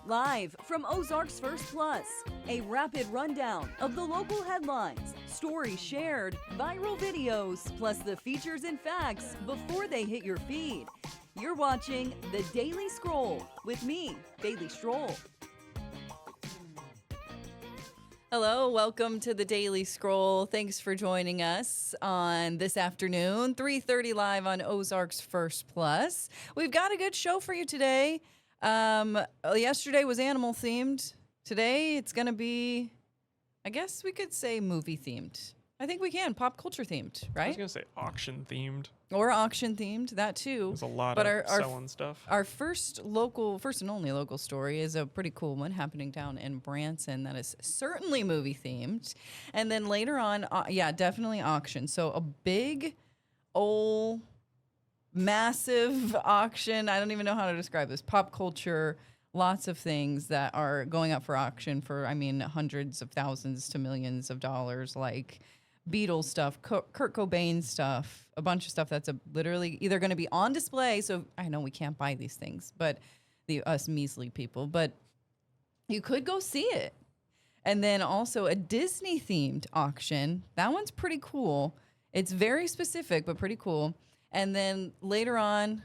Live from Ozarks First Plus, a rapid rundown of the local headlines, stories shared, viral videos, plus the features and facts before they hit your feed. You're watching The Daily Scroll with me, Bailey Stroll. Hello, welcome to The Daily Scroll. Thanks for joining us on this afternoon, 3:30 live on Ozarks First Plus. We've got a good show for you today. Yesterday was animal themed. Today it's going to be, I guess we could say movie themed. I think we can, pop culture themed, I right? was going to say auction themed. Or auction themed, that too. There's a lot But of selling stuff. Our first and only local story is a pretty cool one happening down in Branson that is certainly movie themed. And then later on, definitely auction. So a big, old, massive auction. I don't even know how to describe this. Pop culture, lots of things that are going up for auction for, hundreds of thousands to millions of dollars, like Beatles stuff, Kurt Cobain stuff, a bunch of stuff that's literally either going to be on display. So I know we can't buy these things, but us measly people, but you could go see it. And then also a Disney themed auction. That one's pretty cool. It's very specific, but pretty cool. And then later on,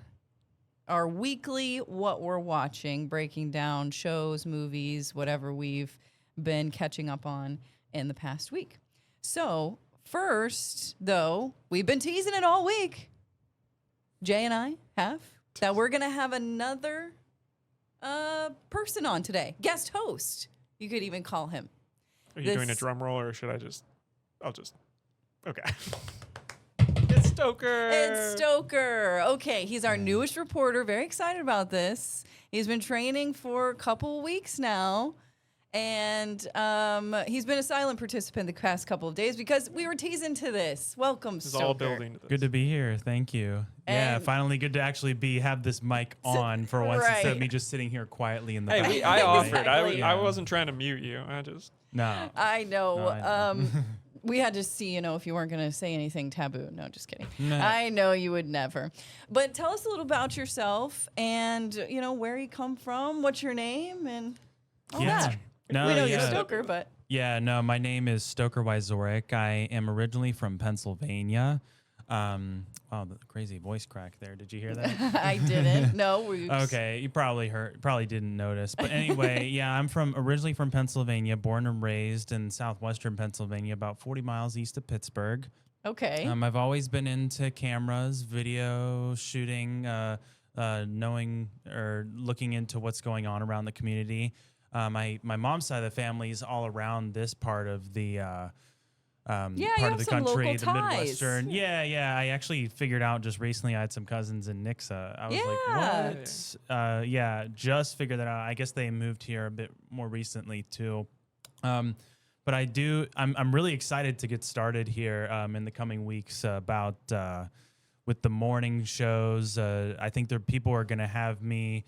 our weekly What We're Watching, breaking down shows, movies, whatever we've been catching up on in the past week. So first, though, we've been teasing it all week. Jay and I have that we're going to have another person on today. Guest host, you could even call him. Are you doing a drum roll or should okay. It's Stoker. It's Stoker. Okay, he's our newest reporter. Very excited about this. He's been training for a couple weeks now. And he's been a silent participant the past couple of days because we were teasing to this. Welcome, It's Stoker. all building to this. Good to be here. Thank you. Yeah, finally good to actually have this mic on for once instead of me just sitting here quietly in the back. I offered. Exactly. I wasn't trying to mute you. No. I know. No, I know. We had to see, if you weren't going to say anything taboo. No, just kidding. No. I know you would never. But tell us a little about yourself and, where you come from, what's your name, and all that. No, we know yeah. you're Stoker, but... Yeah, no, my name is Stoker Wyzorek. I am originally from Pennsylvania. Wow, the crazy voice crack there. Did you hear that? I didn't. No. Okay, you probably didn't notice. But anyway, yeah, I'm originally from Pennsylvania, born and raised in southwestern Pennsylvania, about 40 miles east of Pittsburgh. Okay. I've always been into cameras, video shooting, knowing or looking into what's going on around the community. My mom's side of the family is all around this part of the part of the country, the Midwestern. Yeah. I actually figured out just recently I had some cousins in Nixa. I was like, what? Just figured that out. I guess they moved here a bit more recently too. But I'm really excited to get started here in the coming weeks about with the morning shows. I think people are going to have me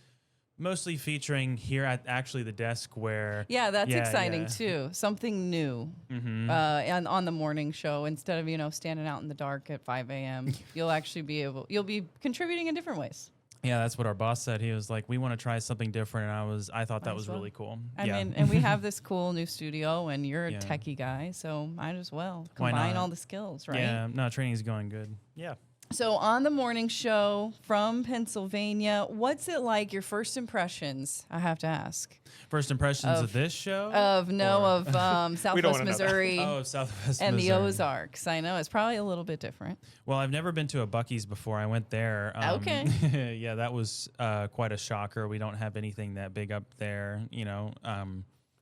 mostly featuring here at actually the desk where... Yeah, that's exciting too. Something new on the morning show. Instead of, standing out in the dark at 5 a.m., you'll be contributing in different ways. Yeah, that's what our boss said. He was like, we want to try something different. And I thought that was really cool. I mean, and we have this cool new studio and you're a techie guy, so might as well combine all the skills, right? Yeah, no, training's going good. Yeah. So on the morning show from Pennsylvania, what's it like, your first impressions, I have to ask? First impressions of this show? Of Southwest Missouri. Oh, Southwest and Missouri. the Ozarks. I know, it's probably a little bit different. Well, I've never been to a Buc-ee's before. I went there. Okay. Yeah, that was quite a shocker. We don't have anything that big up there,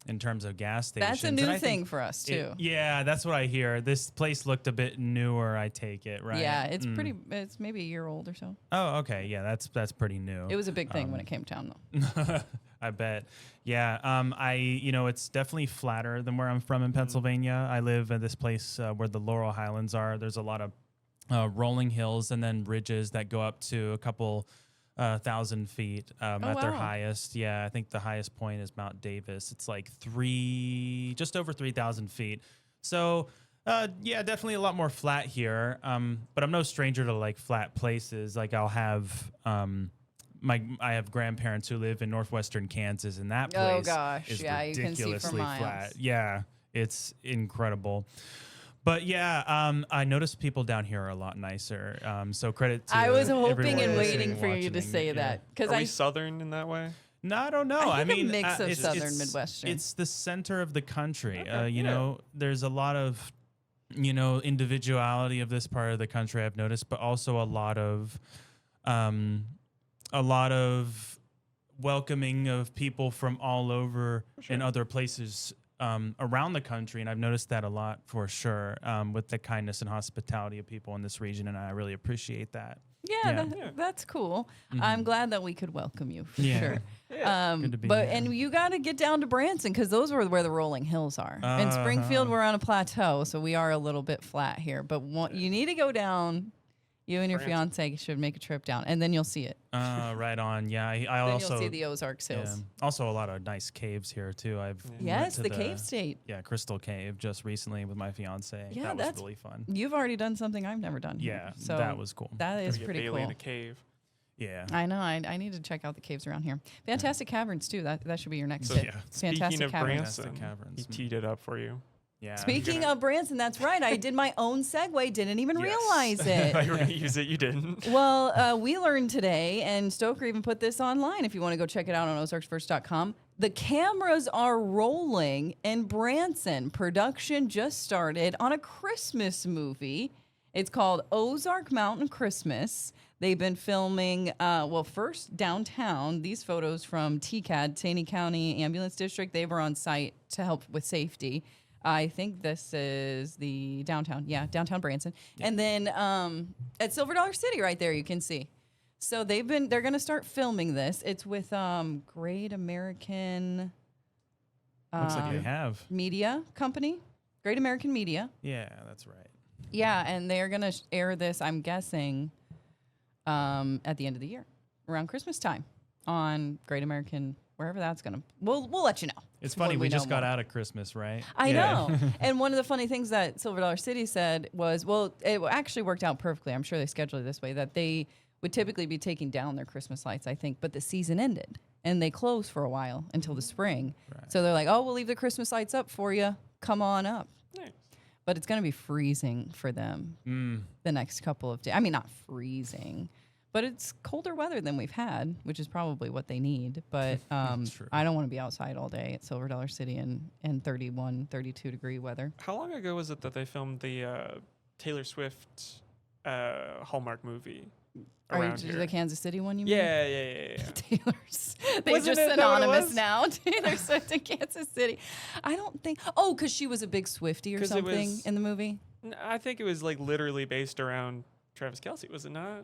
in terms of gas stations. That's a new thing for us, too. That's what I hear. This place looked a bit newer, I take it, right? Yeah, it's maybe a year old or so. Oh, okay. Yeah, that's pretty new. It was a big thing when it came down, though. I bet. Yeah. It's definitely flatter than where I'm from in Pennsylvania. I live in this place where the Laurel Highlands are. There's a lot of rolling hills and then ridges that go up to a couple 1,000 feet at their highest. Yeah, I think the highest point is Mount Davis. It's like just over 3,000 feet. So definitely a lot more flat here. But I'm no stranger to like flat places. Like I'll have I have grandparents who live in northwestern Kansas, and that Oh, place gosh. is Yeah, you can see for ridiculously miles. flat. Yeah, it's incredible. But yeah, I noticed people down here are a lot nicer. So credit to I was hoping everyone and listening waiting and for you to watching. say Yeah. that because Are we Southern in that way? No, I don't know. I think a mean, mix of it's- Southern, it's- Midwestern. It's the center of the country. Okay, You yeah. know, there's a lot of, individuality of this part of the country I've noticed, but also a lot of welcoming of people from all over Sure. and other places around the country, and I've noticed that a lot for sure with the kindness and hospitality of people in this region, and I really appreciate that. Yeah, Yeah. Yeah. that's cool. I'm glad that we could welcome you for Yeah. sure. Yeah. Good to be But here. and you got to get down to Branson because those are where the rolling hills are. In Springfield, we're on a plateau, so we are a little bit flat here. But you need to go down. You and your Branson. fiance should make a trip down, and then you'll see it. Right on. Yeah, I Then also you'll see the Ozarks yeah. Hills. Also a lot of nice caves here too. I've went Yes, to the Cave State. Yeah, Crystal Cave just recently with my fiance. Yeah, that was that's- really fun. You've already done something I've never done. here. Yeah, so that was cool. that is Gotta get pretty Bailey cool. in a cave. Yeah. I know. I need to check out the caves around here. Fantastic Caverns too. That should be your next So, tip. yeah. Speaking Fantastic of Caverns. Fantastic Branson, Caverns. he teed it up for you. Yeah. Speaking gonna- of Branson, that's right. I did my own segue. Didn't even Yes. realize I thought it. you were going to use it. You didn't. Well, we learned today, and Stoker even put this online if you want to go check it out on ozarksfirst.com. The cameras are rolling in Branson. Production just started on a Christmas movie. It's called Ozark Mountain Christmas. They've been filming, first downtown. These photos from TCAD, Taney County Ambulance District, they were on site to help with safety. I think this is the downtown. Yeah, downtown Branson. And then at Silver Dollar City right there, you can see. So they're going to start filming this. It's with Great American Looks like they have. Media Company. Great American Media. Yeah, that's right. Yeah, and they're going to air this, I'm guessing, at the end of the year, around Christmas time on Great American, wherever that's going to. We'll let you know. It's when funny. We know just got more. out of Christmas, right? I Yeah. know. And one of the funny things that Silver Dollar City said was, well, it actually worked out perfectly. I'm sure they scheduled it this way, that they would typically be taking down their Christmas lights, I think, but the season ended and they closed for a while until the spring. Right. So they're like, oh, we'll leave the Christmas lights up for you. Come on up. Nice. But it's going to be freezing for them the next couple of days. I mean, not freezing, but it's colder weather than we've had, which is probably what they need. But true. I don't want to be outside all day at Silver Dollar City in 31, 32 degree weather. How long ago was it that they filmed the Taylor Swift Hallmark movie Are around you here? the Kansas City one you mean? Yeah. Taylor's. They Wasn't just it that what it synonymous was? now. Taylor Swift in Kansas City. I don't think. Oh, because she was a big Swiftie or 'Cause it something was- in the movie. I think it was like literally based around Travis Kelce, was it not?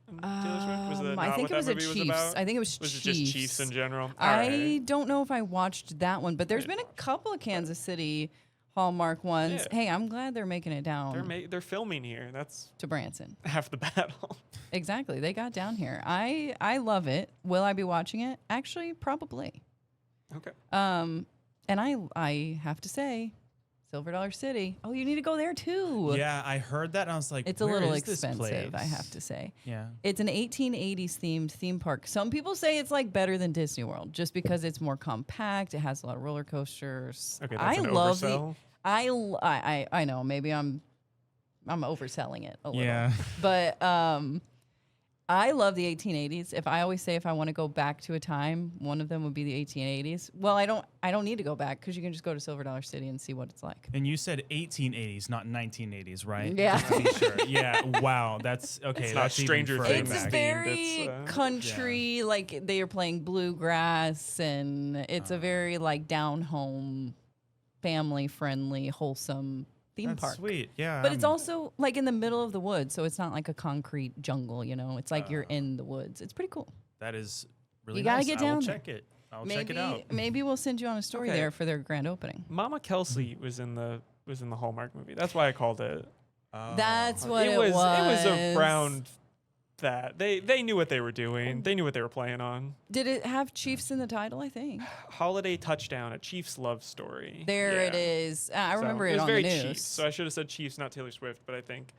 And Taylor Swift? Was it I not think what it was that a movie was Chiefs. about? I think it was Was it Chiefs. just Chiefs in general? I don't know if I watched that one, but there's been a couple of Kansas City Hallmark ones. Yeah. Hey, I'm glad they're making it down They're filming here. That's to Branson. half the battle. Exactly. They got down here. I love it. Will I be watching it? Actually, probably. Okay. And I have to say, Silver Dollar City. Oh, you need to go there too. Yeah, I heard that and I was like, It's a where little is this expensive, I place? have to say. Yeah. It's an 1880s themed theme park. Some people say it's like better than Disney World just because it's more compact. It has a lot of roller coasters. Okay, that's an love oversell. I know maybe I'm overselling it a little. Yeah. But I love the 1880s. If I always say if I want to go back to a time, one of them would be the 1880s. Well, I don't need to go back because you can just go to Silver Dollar City and see what it's like. And you said 1880s, not 1980s, right? Yeah. Just to be sure. Yeah. Wow. That's okay. It's not that's even Stranger further Things It's back. themed. very It's, country, like they are playing bluegrass, and it's a very like down home, family friendly, wholesome theme That's park. sweet. Yeah. But it's also like in the middle of the woods, so it's not like a concrete jungle. You know, it's like you're in the woods. It's pretty cool. that is really You gotta nice. get I will down there. check it. I'll check it out. Maybe we'll send you on a story Okay. there for their grand opening. Mama Kelsey was in the Hallmark movie. That's why I called it. That's what it It was was. around that. They knew what they were doing. They knew what they were playing on. Did it have Chiefs in the title? I think Holiday Touchdown, a Chiefs love story. there Yeah. it is. I So remember it it was on very the news. Chiefs. So I should have said Chiefs, not Taylor Swift. But I think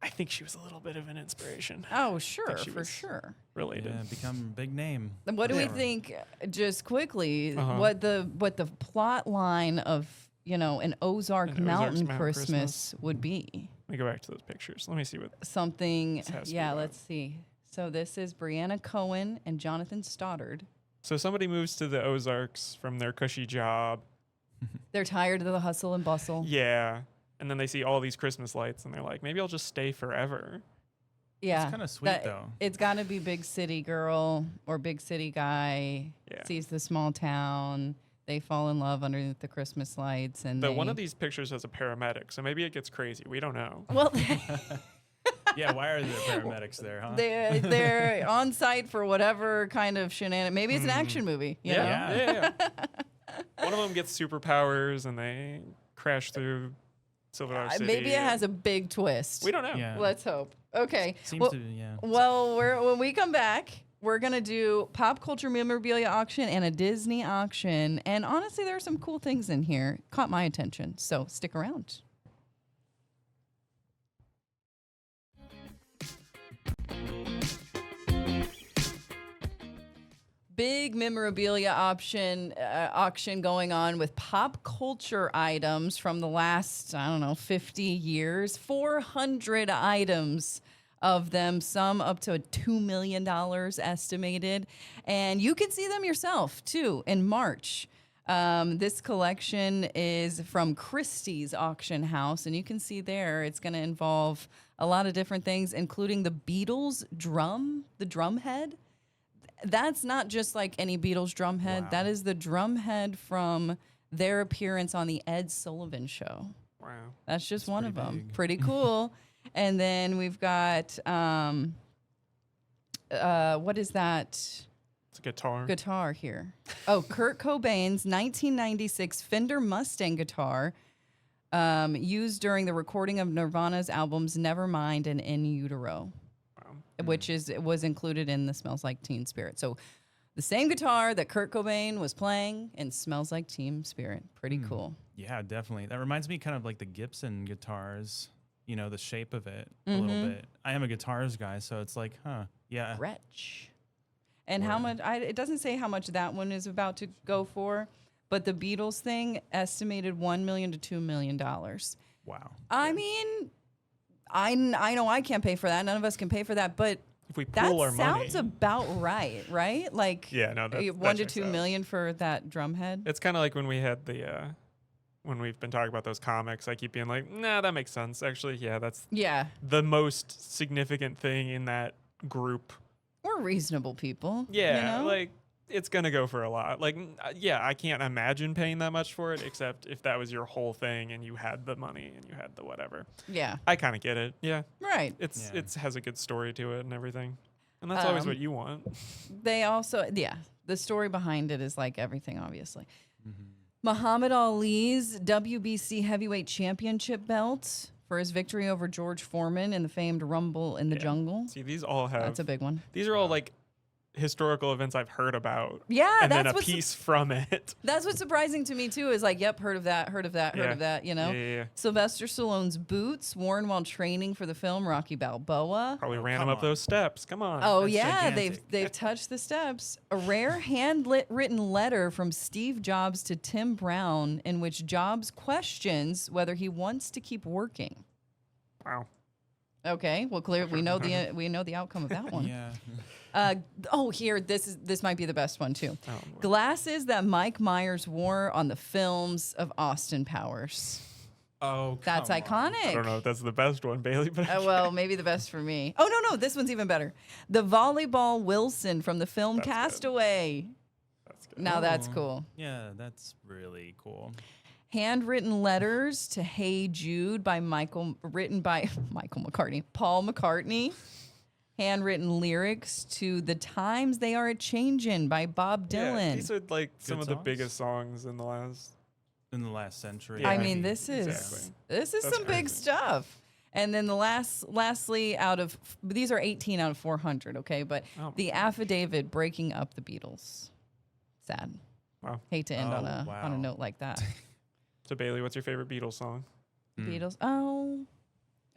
I think she was a little bit of an inspiration Oh, sure, she for was- sure. related. Yeah, become a big name. And what do we Yeah. think, just quickly, Uh-huh. what the plot line of, an Ozark An Ozarks Mountain Mountain Christmas would be? Let me go back to those pictures. Let me see what. Something, This has to be yeah, about. let's see. So this is Brianna Cohen and Jonathan Stoddard. So somebody moves to the Ozarks from their cushy job. They're tired of the hustle and bustle. Yeah. And then they see all these Christmas lights and they're like, maybe I'll just stay forever. Yeah. It's kind of sweet though. It's got to be big city girl or big city guy Yeah. sees the small town. They fall in love underneath the Christmas lights, and One of these pictures has a paramedic, so maybe it gets crazy. We don't know. well, Yeah, why are there paramedics there, huh? they're on site for whatever kind of shenanigans. Maybe it's an action movie. You know? Yeah. Yeah. One of them gets superpowers and they crash through Silver Dollar City. Maybe it has a big twist. We don't know. Yeah. Let's hope. Okay. Seems well, to, yeah. well, when we come back, we're going to do pop culture memorabilia auction and a Disney auction. And honestly, there are some cool things in here. Caught my attention. So stick around. Big memorabilia auction going on with pop culture items from the last, 50 years. 400 items of them, some up to $2 million estimated. And you can see them yourself, too, in March. This collection is from Christie's Auction House, and you can see there it's going to involve a lot of different things, including the Beatles drum, the drum head. That's not just like any Beatles drum head. Wow. That is the drum head from their appearance on the Ed Sullivan Show. Wow. That's just one of pretty them. big. Pretty cool. And then we've got what is that It's a guitar. guitar here? Oh, Kurt Cobain's 1996 Fender Mustang guitar, used during the recording of Nirvana's albums Nevermind and In Utero, Wow. which was included in the Smells Like Teen Spirit. So the same guitar that Kurt Cobain was playing in Smells Like Teen Spirit. Pretty cool. Yeah, definitely. That reminds me kind of like the Gibson guitars, the shape of it a little bit. I am a guitars guy, so it's like, yeah. Gretsch. And how much? It doesn't say how much that one is about to go for, but the Beatles thing estimated $1 million to $2 million. Wow. I mean, I know I can't pay for that. None of us can pay for that, but If we that pool our money. sounds about right? Like, Yeah, no, that 1 to checks 2 out. million for that drum head. It's kind of like when we had the, when we've been talking about those comics, I keep being like, nah, that makes sense. Actually, yeah, that's Yeah, the most significant thing in that group. we're reasonable people. Yeah, you know? like it's gonna go for a lot. Like, yeah, I can't imagine paying that much for it, except if that was your whole thing and you had the money and you had the whatever. yeah, I kind of get it. Yeah, right. it's Yeah. it's has a good story to it and everything, and that's always Um, what you want. They also, the story behind it is like everything, obviously. Muhammad Ali's WBC heavyweight championship belt for his victory over George Foreman in the famed Rumble in the Yeah. Jungle. See, these all have. That's a big one. These are all like historical events I've heard about, Yeah, and then that's a what's piece from it. that's what's surprising to me too. Is like, yep, heard of that, heard of that, heard Yeah. of that. You know, Yeah. Sylvester Stallone's boots worn while training for the film Rocky Balboa. Probably ran come him up on. those steps. Come on. Oh That's yeah, gigantic. they've touched the steps. A rare written letter from Steve Jobs to Tim Brown, in which Jobs questions whether he wants to keep working. Wow. Okay, well, clear. We know the outcome of that one. Yeah. Here, this might be the best one too. Oh, Lord. Glasses that Mike Myers wore on the films of Austin Powers. Oh, That's come on. iconic. I don't know if that's the best one, Bailey, but Well, maybe the best for me. Oh no, this one's even better. The volleyball Wilson from the film That's good. Castaway. that's good. Now that's Oh. cool. Yeah, that's really cool. Handwritten letters to Hey Jude written by Michael McCartney, Paul McCartney. Handwritten lyrics to The Times They Are a Changin' by Bob Yeah, Dylan. these are like some Good of the songs. biggest songs in the last. In the last century. Yeah. I Yeah. mean, this is Exactly. this is That's some big crazy. stuff. And then lastly, these are 18 out of 400, okay? But Oh my the affidavit breaking up the Beatles. Sad. Wow. Hate to end on Oh, a wow. note like that. So Bailey, what's your favorite Beatles song? Mm. Beatles. Oh,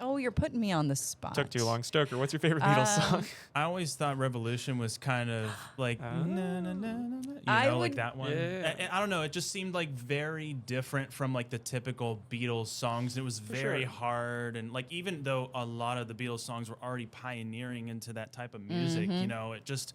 Oh, you're putting me on the spot. Took too long. Stoker, what's your favorite Beatles song? I always thought Revolution was kind of like na, na, na, na, na, you I know, like would- that one. Yeah. I don't know. It just seemed like very different from like the typical Beatles songs. It was very sure. hard, and like even though a lot of the Beatles songs were already pioneering into that type of music, you know, it just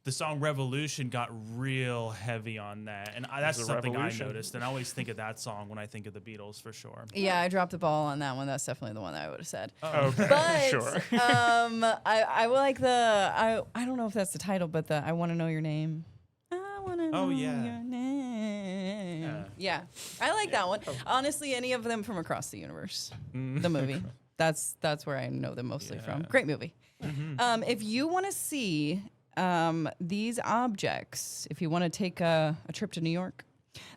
the song Revolution got real heavy on that, and that's a something revolution. I noticed. And I always think of that song when I think of the Beatles for sure. Yeah, I dropped the ball on that one. That's definitely the one that I would have said. Okay, But sure. I like the I don't know if that's the title, but the I Want to Know Your Name. I want to know yeah. your name. Yeah, I like that one. Honestly, any of them from Across the Universe, the movie. That's where I know them mostly from. Great movie. If you want to see these objects, if you want to take a trip to New York,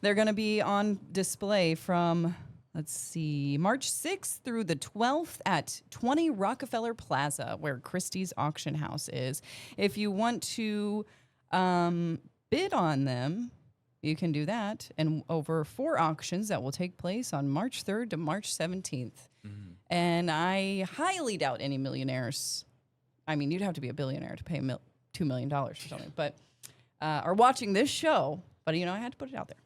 they're going to be on display from, let's see, March 6th through the 12th at 20 Rockefeller Plaza, where Christie's Auction House is. If you want to bid on them, you can do that. And over 4 auctions that will take place on March 3rd to March 17th. And I highly doubt any millionaires. I mean, you'd have to be a billionaire to pay $2 million or something, but are watching this show. But, you know, I had to put it out there.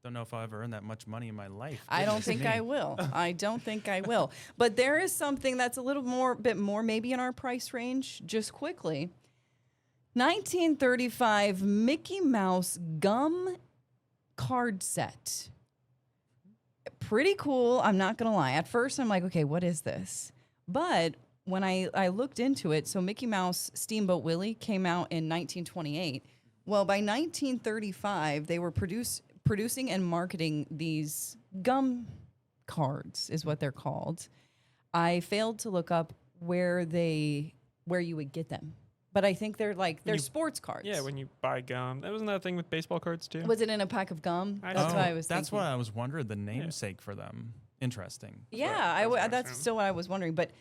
Don't know if I'll ever earn that much money in my life. I don't Goodness think me. I will. I don't think I will. But there is something that's a little bit more maybe in our price range. Just quickly, 1935 Mickey Mouse gum card set. Pretty cool. I'm not gonna lie. At first, I'm like, okay, what is this? But when I looked into it, so Mickey Mouse Steamboat Willie came out in 1928. Well, by 1935, they were producing and marketing these gum cards, is what they're called. I failed to look up where you would get them, but I think they're sports cards. Yeah, when you buy gum. That wasn't that thing with baseball cards too? Was it in a pack of gum? I That's don't what know. I was. That's thinking. what I was wondering. The namesake for them. Interesting. Yeah, what I that's assumed. still what I was wondering. But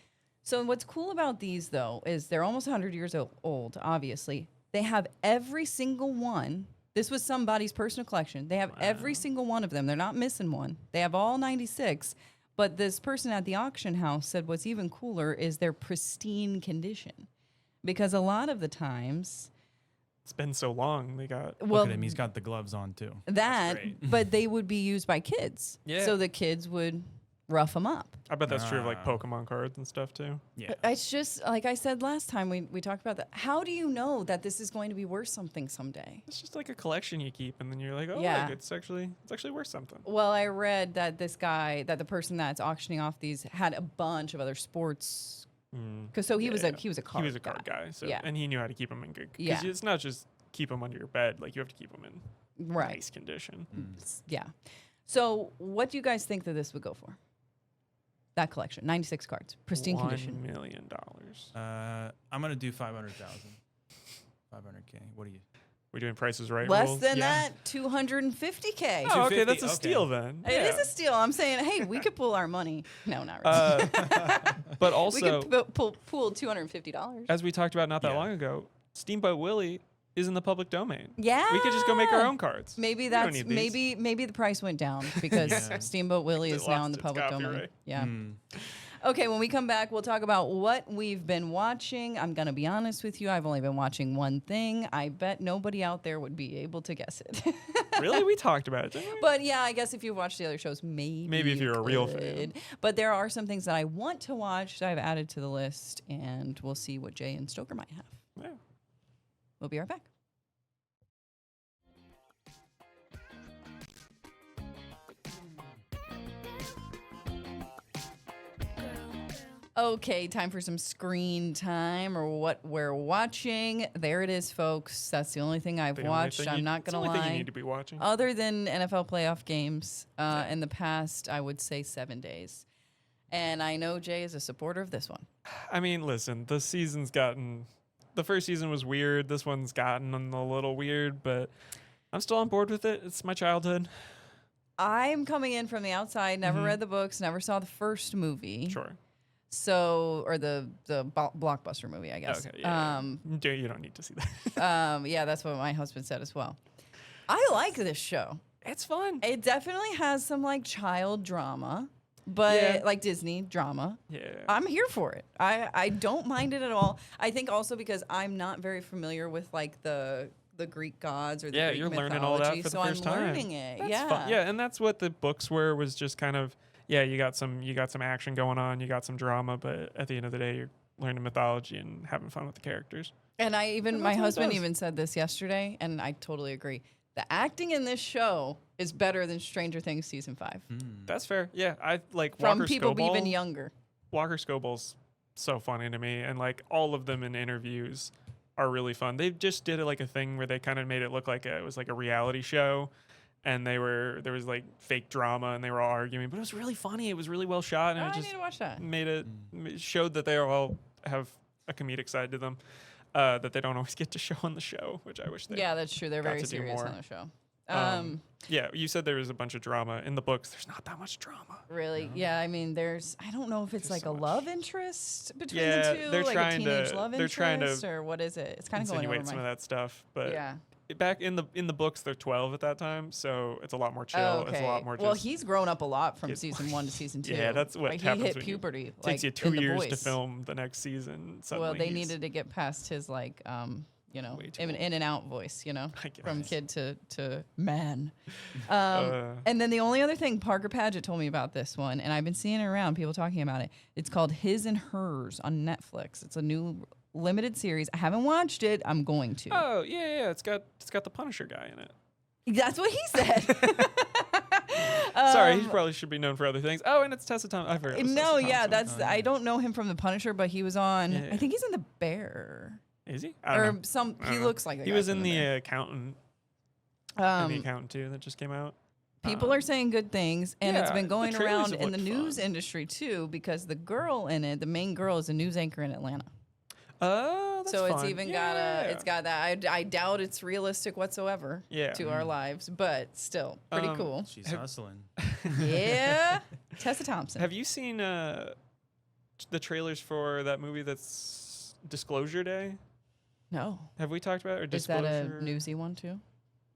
so what's cool about these though is they're almost 100 years old. Obviously, they have every single one. This was somebody's personal collection. They have every single one of them. They're not missing one. They have all 96. But this person at the auction house said what's even cooler is their pristine condition, because a lot of the times, It's been so long. They got. well, Look at him. He's got the gloves on too. that, great. but they would be used by kids. Yeah. So the kids would rough them up. I bet that's true of like Ah. Pokemon cards and stuff too. Yeah. It's just like I said last time we talked about that. How do you know that this is going to be worth something someday? It's just like a collection you keep, and then you're like, oh, Yeah. look, it's actually worth something. Well, I read that the person that's auctioning off these had a bunch of other sports. Because he was a card. He was a card guy. So Yeah. and he knew how to keep them in good. Because Yeah. it's not just keep them under your bed. Like you have to keep them in Right. nice condition. Yeah. So what do you guys think that this would go for? That collection, 96 cards, pristine condition. $1 million. I'm gonna do 500,000. 500K. What do you? We're doing prices right. Less rules? than Yeah. that, 250K. Oh, okay, 250, that's a okay. steal then. It is Yeah. a steal. I'm saying, hey, we could pull our money. No, not really. But we also, could pool $250. as we talked about not that Yeah. long ago, Steamboat Willie is in the public domain. Yeah. We could just go make our own cards. Maybe We don't that's need these. maybe the price went down because Yeah. Steamboat Willie It is now lost in the its public domain. copyright. Yeah. Mm. Okay, when we come back, we'll talk about what we've been watching. I'm going to be honest with you. I've only been watching one thing. I bet nobody out there would be able to guess it. Really? We talked about it, didn't we? But yeah, I guess if you watched the other shows, maybe if you you're a real could. fan. But there are some things that I want to watch that I've added to the list, and we'll see what Jay and Stoker might have. Yeah. We'll be right back. Okay, time for some screen time or what we're watching. There it is, folks. That's the only thing I've The only watched. thing I'm you- not it's going to the only thing lie. you need to be watching. Other than NFL playoff games in the past, I would say 7 days. And I know Jay is a supporter of this one. I mean, listen, the first season was weird. This one's gotten a little weird, but I'm still on board with it. It's my childhood. I'm coming in from the outside, never Mhm. read the books, never saw the first movie. Sure. So, or the blockbuster movie, I guess. Okay. Yeah. You don't need to see that. Yeah, that's what my husband said as well. I like this show. It's fun. It definitely has some like child drama, but Yeah. like Disney drama. Yeah. I'm here for it. I don't mind it at all. I think also because I'm not very familiar with like the Greek gods or the Greek You're mythology, learning all that for the so first I'm time. learning it. That's yeah. fun. Yeah, and that's what the books were, was just kind of, you got some action going on, you got some drama, but at the end of the day you're learning mythology and having fun with the characters. And And my that's what it husband does. even said this yesterday, and I totally agree. The acting in this show is better than Stranger Things season 5 That's fair. Yeah, I like from Walker people Scobell. even younger. Walker Scobell's so funny to me, and like all of them in interviews are really fun. They just did like a thing where they kind of made it look like it was like a reality show, and there was like fake drama, and they were all arguing, but it was really funny. It was really well shot, and Oh, it I just need to watch that. made it showed that they all have a comedic side to them that they don't always get to show on the show, which I wish they. Yeah, that's true. They're got very to do serious more. on the show. Yeah, you said there was a bunch of drama in the books. There's not that much drama. Really? Yeah, I mean, I don't know if it's There's like so a much. love interest between Yeah, the two, they're like trying a teenage to- love they're interest, trying to or what is it? It's kind of going over Insinuate some my. of that stuff, but Yeah. back in the books they're 12 at that time, so it's a lot more chill. Oh, It's a lot more well, just he's grown up a lot from kid- season 1 to season 2. Yeah, that's what like, happens he hit when you- puberty. takes like, you 2 in The years to Boys. film the next season. Suddenly Well, they he's- needed to get past his like Way too in old. and out voice, I from guess. kid to man. Uh. And then the only other thing, Parker Paget told me about this one, and I've been seeing it around, people talking about it. It's called His and Hers on Netflix. It's a new limited series. I haven't watched it. I'm going to. Oh yeah, it's got the Punisher guy in it. That's what he said. Sorry, he probably should be known for other things. Oh, and it's Tessa Thompson. I forgot. it was No, Tessa yeah, Thompson. that's I don't know him from The Punisher, but he was on. Yeah. I think he's in The Bear. Is he? I don't know. I He don't know. looks like the He guy was from in the Bear. accountant. Um, The accountant too that just came out. People are saying good things, and it's yeah, been the going trailers around have in the looked news fun. industry too, because the girl in it, the main girl, is a news anchor in Atlanta. Oh, that's So it's fun. even Yeah. it's got that. I doubt it's realistic whatsoever Yeah. to our lives, but still pretty cool. She's Have- hustling. Yeah, Tessa Thompson. Have you seen the trailers for that movie that's Disclosure Day? No, Have we talked about it? Or is that Disclosure? a newsy one too?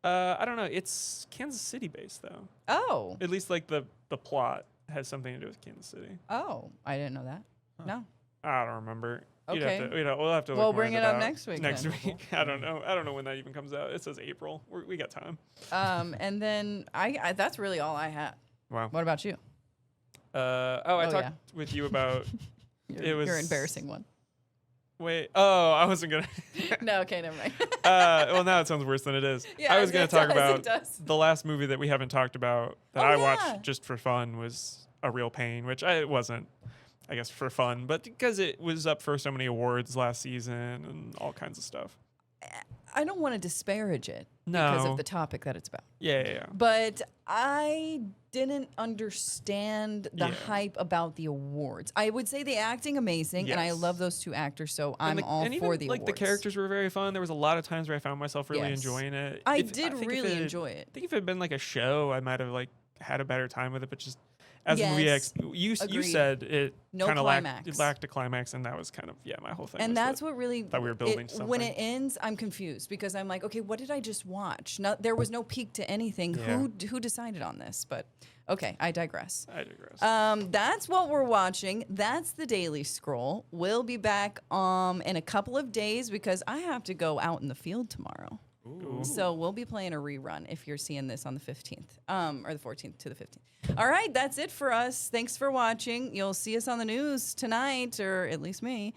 I don't know. It's Kansas City based though. Oh, At least like the plot has something to do with Kansas City. oh, I didn't know that. No. I don't remember. Okay. We'll have to. Look Well, more bring into it up that next week Next then. week. I don't know. I don't know when that even comes out. It says April. We got time. And then I that's really all I had. Wow. What about you? I Oh, talked yeah. with you about. It was your embarrassing one. Wait. Oh, I wasn't gonna. No, okay, never mind. Well, now it sounds worse than it is. Yeah, I was gonna it talk does, about it does. the last movie that we haven't talked about that Oh, I yeah. watched just for fun was A Real Pain, which it wasn't, I guess, for fun, but because it was up for so many awards last season and all kinds of stuff. I don't want to disparage it because No. of the topic that it's about. Yeah. But I didn't understand the Yeah. hype about the awards. I would say the acting amazing, and I Yes. love those two actors, so And I'm all and for even, the like awards. the characters were very fun. There was a lot of times where I found myself really Yes. enjoying it. I If- did think if really enjoy it. I think if it had been like a show, I might have like had a better time with it. But just as a movie, Yes. you Agreed. said it No kind of climax. lacked a climax, and that was kind of my whole thing. And was that's that what really thought we were building to when something. it ends, I'm confused because I'm like, okay, what did I just watch? No, there was no peak to anything. Yeah. Who decided on this? But okay, I digress. I digress. That's what we're watching. That's the Daily Scroll. We'll be back in a couple of days because I have to go out in the field tomorrow. So we'll be playing a rerun if you're seeing this on the 15th, or the 14th to the 15th. All right, that's it for us. Thanks for watching. You'll see us on the news tonight, or at least me.